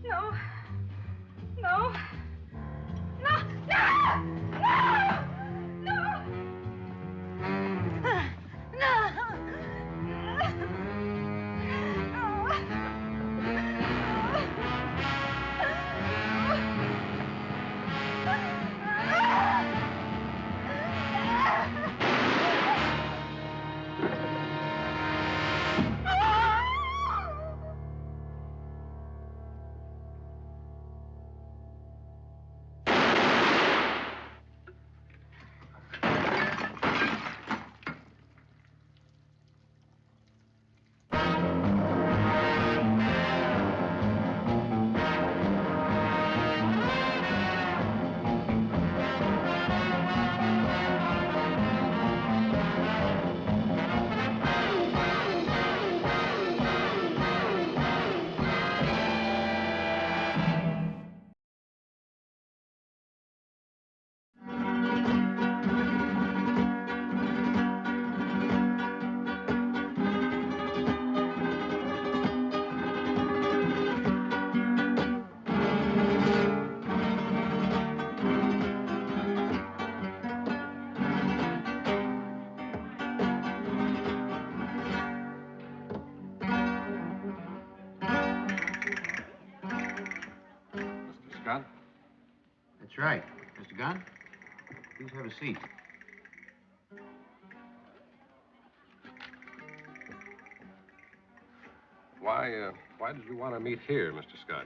No. No. No! No! No! No! That's right. Mr. Gunn, please have a seat. Why did you want to meet here, Mr. Scott?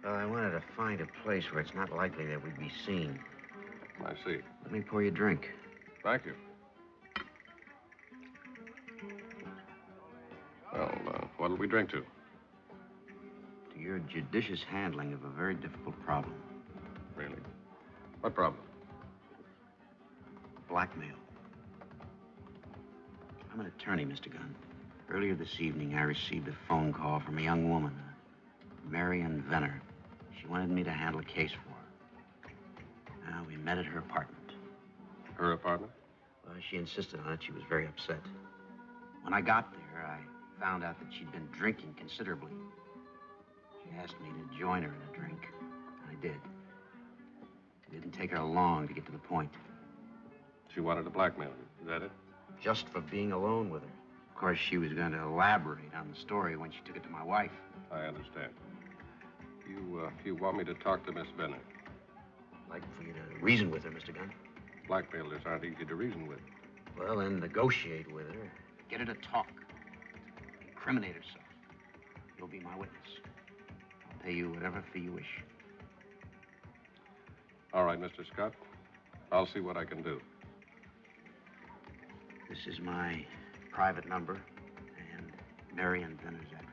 Well, I wanted to find a place where it's not likely that we'd be seen. I see. Let me pour you a drink. Thank you. Well, what'll we drink to? To your judicious handling of a very difficult problem. Really? What problem? Blackmail. I'm an attorney, Mr. Gunn. Earlier this evening, I received a phone call from a young woman, Marion Venner. She wanted me to handle a case for her. Now, we met at her apartment. Her apartment? Well, she insisted on it. She was very upset. When I got there, I found out that she'd been drinking considerably. She asked me to join her in a drink, and I did. It didn't take her long to get to the point. She wanted to blackmail you, is that it? Just for being alone with her. Of course, she was going to elaborate on the story when she took it to my wife. I understand. You want me to talk to Miss Venner? I'd like for you to reason with her, Mr. Gunn. Blackmailers aren't easy to reason with. Well, then negotiate with her. Get her to talk. Incriminate herself. You'll be my witness. I'll pay you whatever fee you wish. All right, Mr. Scott. I'll see what I can do. This is my private number and Marion Venner's address.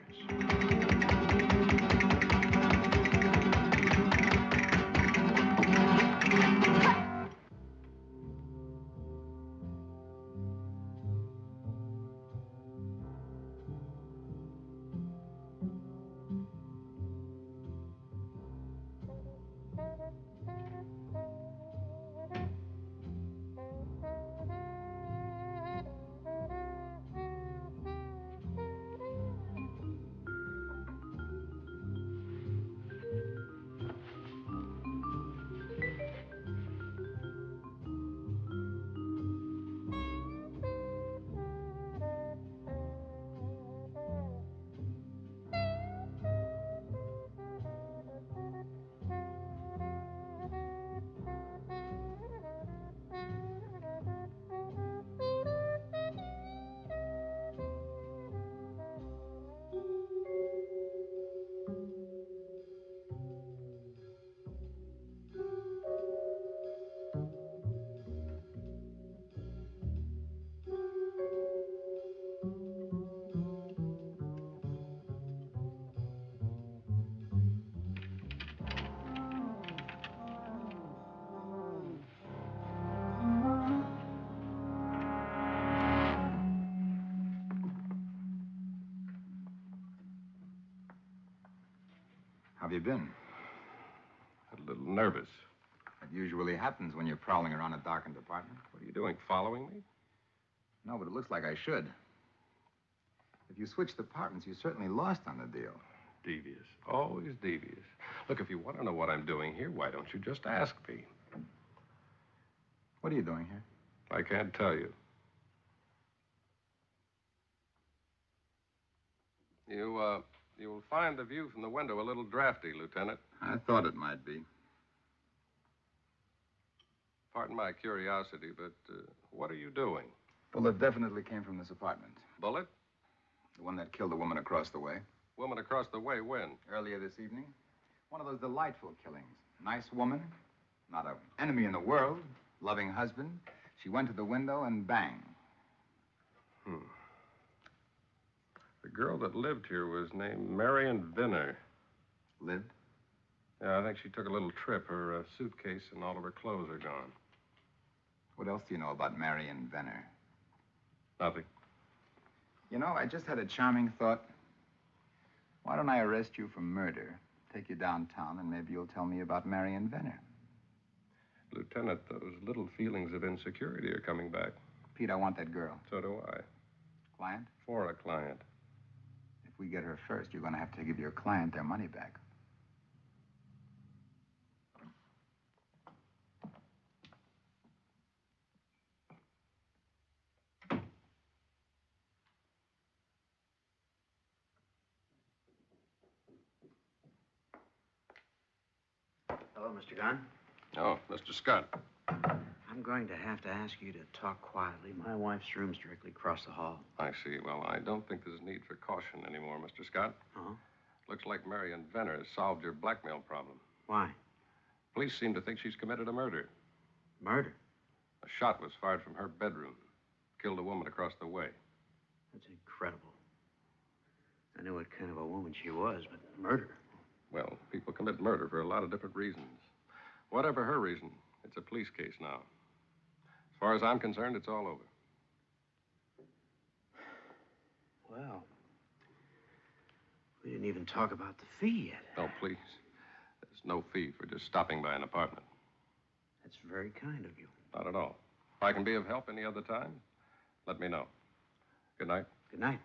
How have you been? A little nervous. That usually happens when you're prowling around a darkened apartment. What are you doing, following me? No, but it looks like I should. If you switched apartments, you certainly lost on the deal. Devious. Always devious. Look, if you want to know what I'm doing here, why don't you just ask me? What are you doing here? I can't tell you. You will find the view from the window a little drafty, Lieutenant. I thought it might be. Pardon my curiosity, but what are you doing? Bullet definitely came from this apartment. Bullet? The one that killed the woman across the way. Woman across the way, when? Earlier this evening. One of those delightful killings. Nice woman, not an enemy in the world, loving husband. She went to the window and bang. The girl that lived here was named Marion Venner. Lived? Yeah, I think she took a little trip. Her suitcase and all of her clothes are gone. What else do you know about Marion Venner? Nothing. You know, I just had a charming thought. Why don't I arrest you for murder, take you downtown, and maybe you'll tell me about Marion Venner? Lieutenant, those little feelings of insecurity are coming back. Pete, I want that girl. So do I. Client? For a client. If we get her first, you're going to have to give your client their money back. Hello, Mr. Gunn. Oh, Mr. Scott. I'm going to have to ask you to talk quietly. My wife's room's directly across the hall. I see. Well, I don't think there's need for caution anymore, Mr. Scott. Uh-huh. Looks like Marion Venner has solved your blackmail problem. Why? Police seem to think she's committed a murder. Murder? A shot was fired from her bedroom. Killed a woman across the way. That's incredible. I knew what kind of a woman she was, but murder? Well, people commit murder for a lot of different reasons. Whatever her reason, it's a police case now. As far as I'm concerned, it's all over. Well, we didn't even talk about the fee yet. No, please. There's no fee for just stopping by an apartment. That's very kind of you. Not at all. If I can be of help any other time, let me know. Good night. Good night.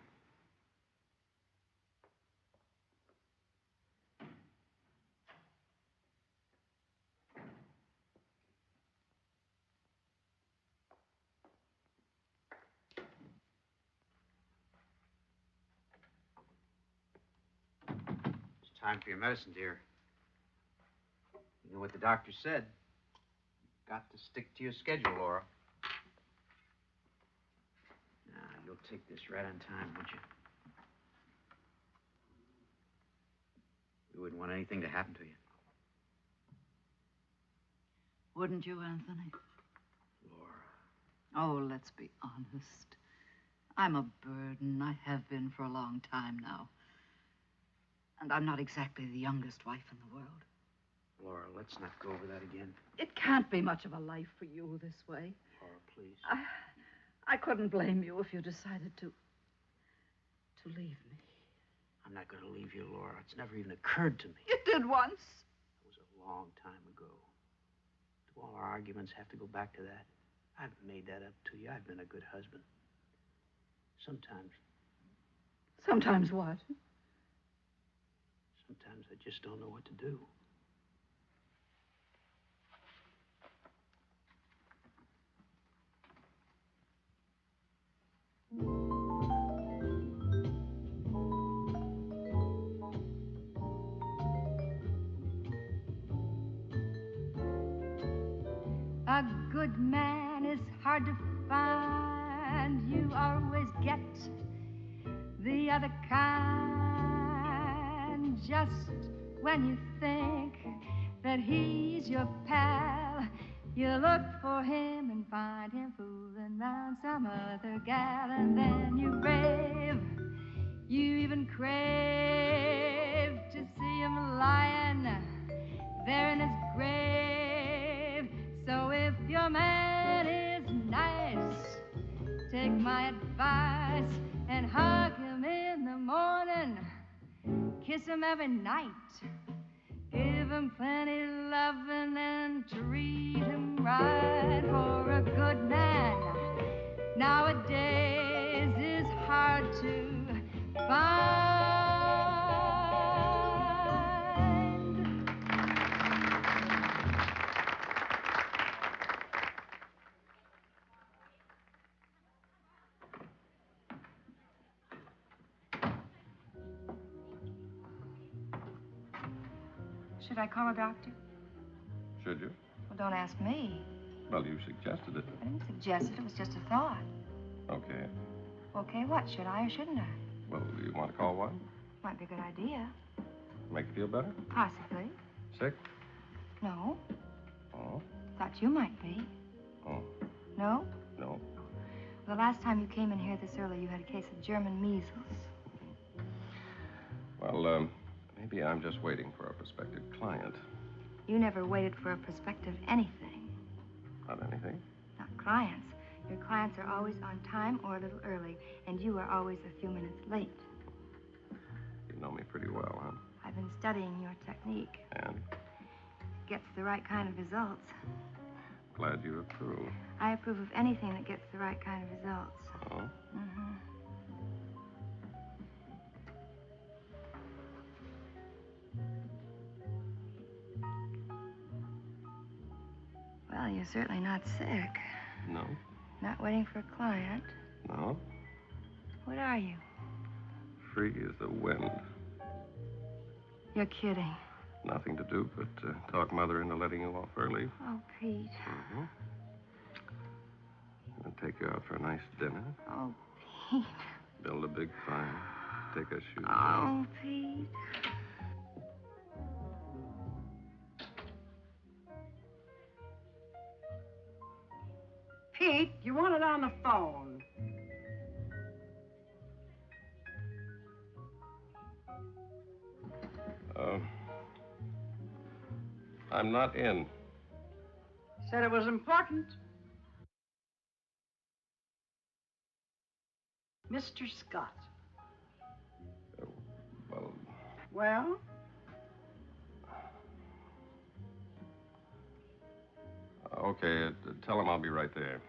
Time for your medicine, dear. You know what the doctor said. You've got to stick to your schedule, Laura. Now, you'll take this right on time, won't you? We wouldn't want anything to happen to you. Wouldn't you, Anthony? Laura. Oh, let's be honest. I'm a burden. I have been for a long time now. And I'm not exactly the youngest wife in the world. Laura, let's not go over that again. It can't be much of a life for you this way. Laura, please. I couldn't blame you if you decided to leave me. I'm not going to leave you, Laura. It's never even occurred to me. You did once. It was a long time ago. Do all our arguments have to go back to that? I've made that up to you. I've been a good husband. Sometimes. Sometimes what? Sometimes I just don't know what to do. A good man is hard to find. You always get the other kind. Just when you think that he's your pal, you look for him and find him fooling round some other gal. And then you rave, you even crave to see him lying there in his grave. So if your man is nice, take my advice and hug him in the morning, kiss him every night, give him plenty loving and treat him right. For a good man nowadays is hard to find. Should I call a doctor? Should you? Well, don't ask me. Well, you suggested it. I didn't suggest it. It was just a thought. Okay. Okay, what? Should I or shouldn't I? Well, do you want to call one? Might be a good idea. Make you feel better? Possibly. Sick? No. Oh. Thought you might be. Oh. No? No. The last time you came in here this early, you had a case of German measles. Well, maybe I'm just waiting for a prospective client. You never waited for a prospective anything. Not anything? Not clients. Your clients are always on time or a little early, and you are always a few minutes late. You know me pretty well, huh? I've been studying your technique. And? Gets the right kind of results. Glad you approve. I approve of anything that gets the right kind of results. Oh? Mm-hmm. Well, you're certainly not sick. No? Not waiting for a client. No? What are you? Free as the wind. You're kidding. Nothing to do but talk Mother into letting you off early. Oh, Pete. Mm-hmm. And take you out for a nice dinner. Oh, Pete. Build a big fire. Take our shoes off. Oh, Pete. Pete, you want it on the phone. I'm not in. Said it was important. Mr. Scott. Well, Well? okay. Tell him I'll be right there.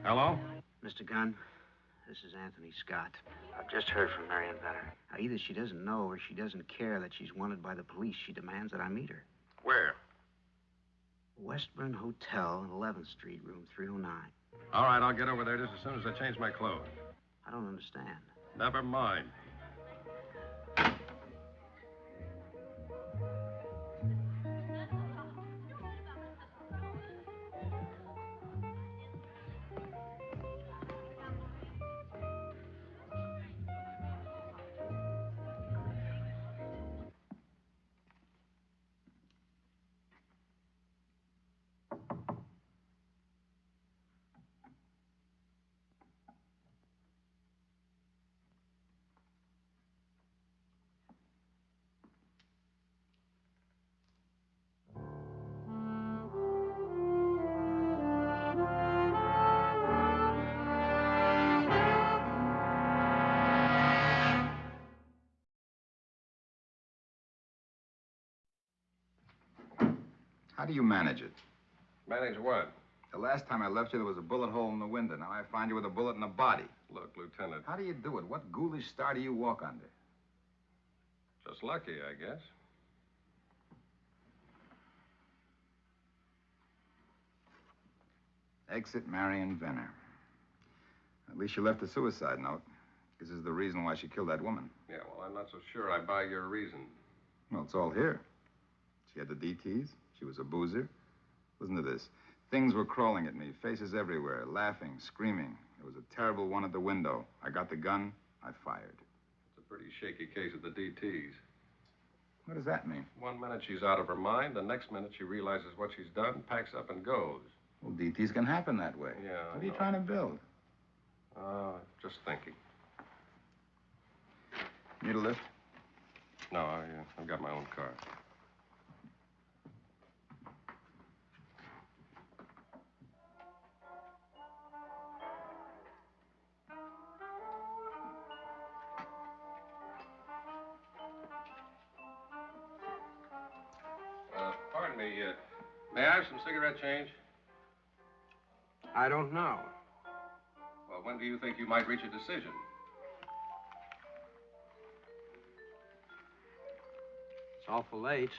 Hello? Mr. Gunn, this is Anthony Scott. I've just heard from Marion Venner. Now, either she doesn't know or she doesn't care that she's wanted by the police. She demands that I meet her. Where? Westburn Hotel, 11th Street, room 309. All right, I'll get over there just as soon as I change my clothes. I don't understand. Never mind. How do you manage it? Manage what? The last time I left you, there was a bullet hole in the window. Now I find you with a bullet in the body. Look, Lieutenant. How do you do it? What ghoulish star do you walk under? Just lucky, I guess. Exit Marion Venner. At least she left a suicide note. This is the reason why she killed that woman. Yeah, well, I'm not so sure I buy your reason. Well, it's all here. She had the DTs. She was a boozer. Listen to this. Things were crawling at me, faces everywhere, laughing, screaming. There was a terrible one at the window. I got the gun. I fired. It's a pretty shaky case of the DTs. What does that mean? 1 minute she's out of her mind. The next minute she realizes what she's done, packs up and goes. Well, DTs can happen that way. Yeah, What are you trying to build? Just thinking. Need a lift? No, I've got my own car. I have some cigarette change? I don't know. Well, when do you think you might reach a decision? It's awful late.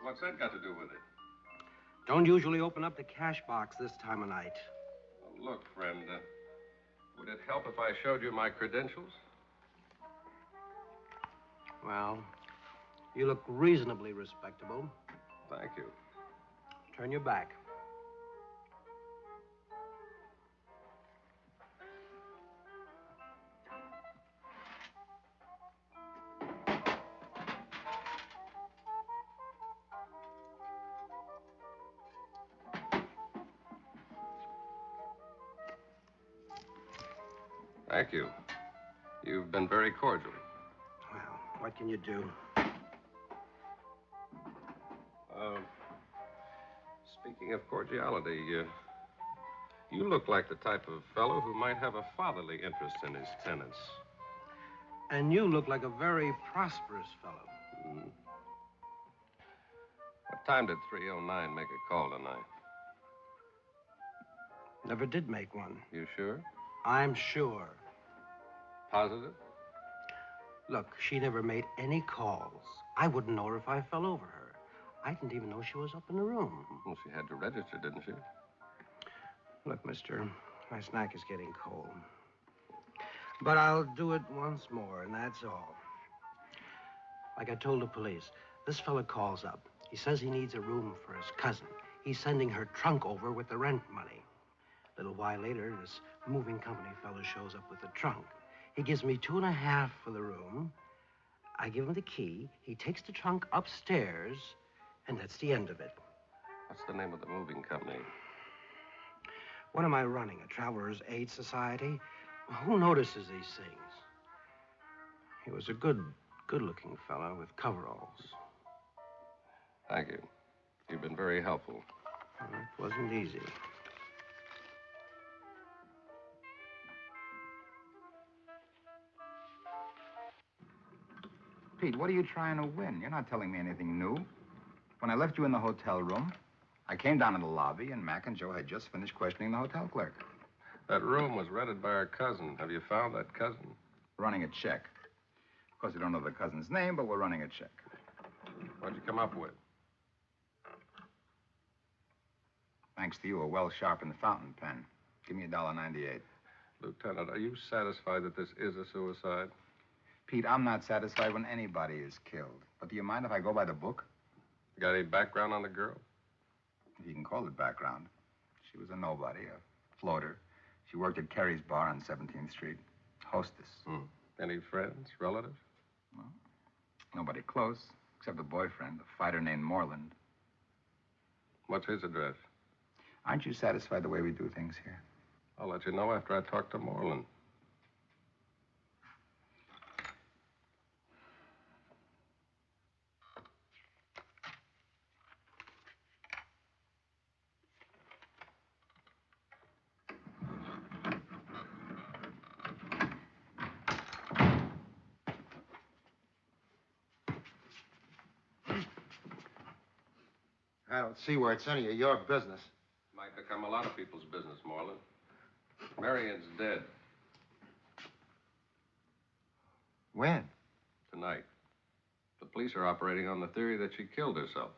What's that got to do with it? Don't usually open up the cash box this time of night. Well, look, friend, would it help if I showed you my credentials? Well, you look reasonably respectable. Thank you. Turn your back. Thank you. You've been very cordial. Well, what can you do? Speaking of cordiality, you look like the type of fellow who might have a fatherly interest in his tenants. And you look like a very prosperous fellow. What time did 309 make a call tonight? Never did make one. You sure? I'm sure. Positive? Look, she never made any calls. I wouldn't know her if I fell over her. I didn't even know she was up in the room. Well, she had to register, didn't she? Look, mister, my snack is getting cold. But I'll do it once more, and that's all. Like I told the police, this fella calls up. He says he needs a room for his cousin. He's sending her trunk over with the rent money. A little while later, this moving company fellow shows up with the trunk. He gives me $2.50 for the room. I give him the key. He takes the trunk upstairs, and that's the end of it. What's the name of the moving company? What am I running, a Traveler's Aid Society? Who notices these things? He was a good-looking fellow with coveralls. Thank you. You've been very helpful. Well, it wasn't easy. Pete, what are you trying to win? You're not telling me anything new. When I left you in the hotel room, I came down to the lobby, and Mac and Joe had just finished questioning the hotel clerk. That room was rented by our cousin. Have you found that cousin? Running a check. Of course, we don't know the cousin's name, but we're running a check. What'd you come up with? Thanks to you, a well-sharpened fountain pen. Give me $1.98. Lieutenant, are you satisfied that this is a suicide? Pete, I'm not satisfied when anybody is killed. But do you mind if I go by the book? You got any background on the girl? If you can call it background. She was a nobody, a floater. She worked at Kerry's bar on 17th Street. Hostess. Any friends, relatives? Well, nobody close, except a boyfriend, a fighter named Moreland. What's his address? Aren't you satisfied the way we do things here? I'll let you know after I talk to Moreland. I don't see where it's any of your business. Might become a lot of people's business, Moreland. Marion's dead. When? Tonight. The police are operating on the theory that she killed herself.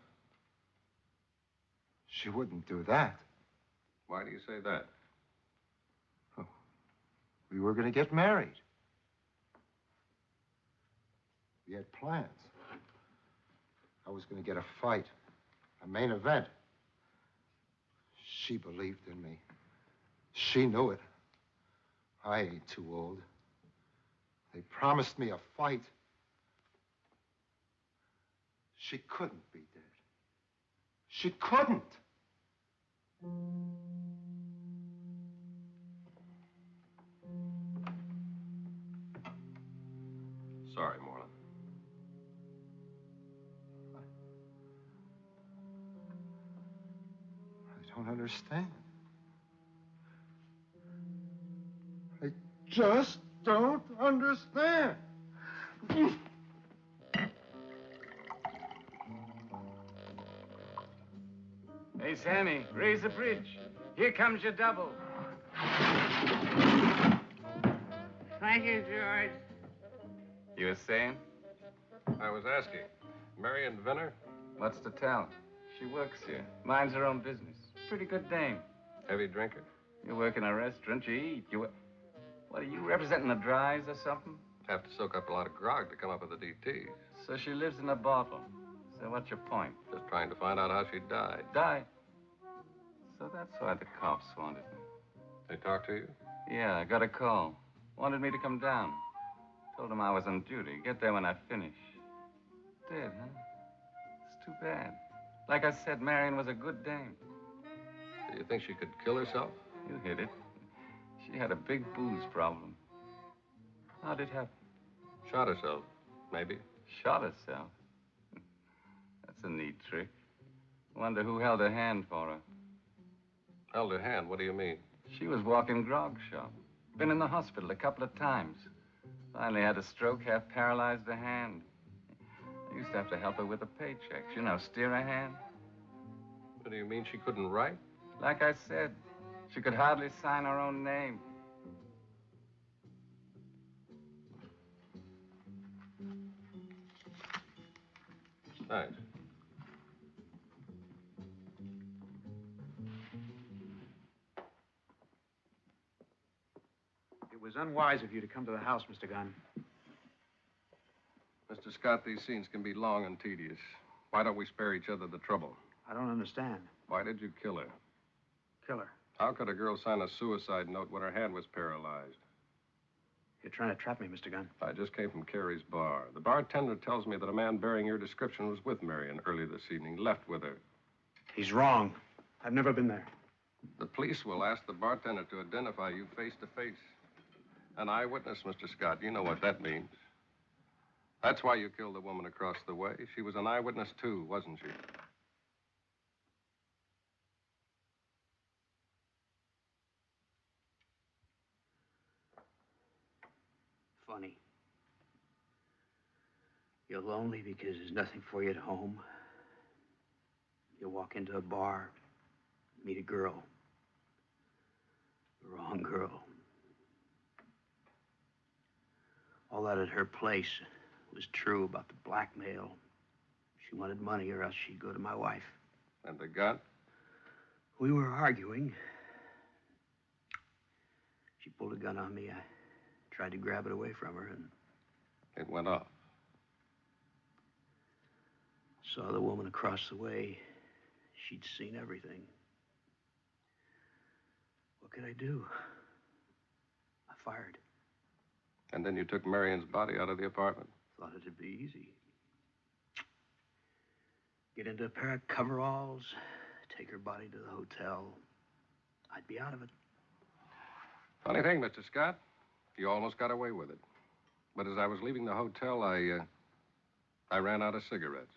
She wouldn't do that. Why do you say that? We were going to get married. We had plans. I was going to get a fight, a main event. She believed in me. She knew it. I ain't too old. They promised me a fight. She couldn't be dead. She couldn't. Sorry, Moreland. I don't understand. I just don't understand. Hey, Sammy, raise the bridge. Here comes your double. Thank you, George. You were saying? I was asking. Marion Venner? What's to tell? She works here. Minds her own business. Pretty good dame. Heavy drinker? You work in a restaurant, you eat. What, are you representing the drives or something? Have to soak up a lot of grog to come up with the DTs. So she lives in a bottle. So what's your point? Just trying to find out how she died. Died? So that's why the cops wanted me. They talked to you? Yeah, I got a call. Wanted me to come down. Told them I was on duty. Get there when I finish. Did, huh? It's too bad. Like I said, Marion was a good dame. Do you think she could kill herself? You hit it. She had a big booze problem. How'd it happen? Shot herself, maybe. Shot herself? That's a neat trick. Wonder who held her hand for her. Held her hand? What do you mean? She was walking grog shop. Been in the hospital a couple of times. Finally had a stroke, half paralyzed her hand. I used to have to help her with the paychecks. You know, steer her hand. What do you mean she couldn't write? Like I said, she could hardly sign her own name. Thanks. It was unwise of you to come to the house, Mr. Gunn. Mr. Scott, these scenes can be long and tedious. Why don't we spare each other the trouble? I don't understand. Why did you kill her? Kill her. How could a girl sign a suicide note when her hand was paralyzed? You're trying to trap me, Mr. Gunn. I just came from Carey's bar. The bartender tells me that a man bearing your description was with Marion early this evening, left with her. He's wrong. I've never been there. The police will ask the bartender to identify you face to face. An eyewitness, Mr. Scott. You know what that means. That's why you killed the woman across the way. She was an eyewitness, too, wasn't she? Funny. You're lonely because there's nothing for you at home. You walk into a bar, meet a girl. The wrong girl. All that at her place was true about the blackmail. She wanted money or else she'd go to my wife. And the gun? We were arguing. She pulled a gun on me. I tried to grab it away from her and... It went off. Saw the woman across the way. She'd seen everything. What could I do? I fired. And then you took Marion's body out of the apartment? Thought it'd be easy. Get into a pair of coveralls, take her body to the hotel. I'd be out of it. Funny thing, Mr. Scott. You almost got away with it. But as I was leaving the hotel, I ran out of cigarettes.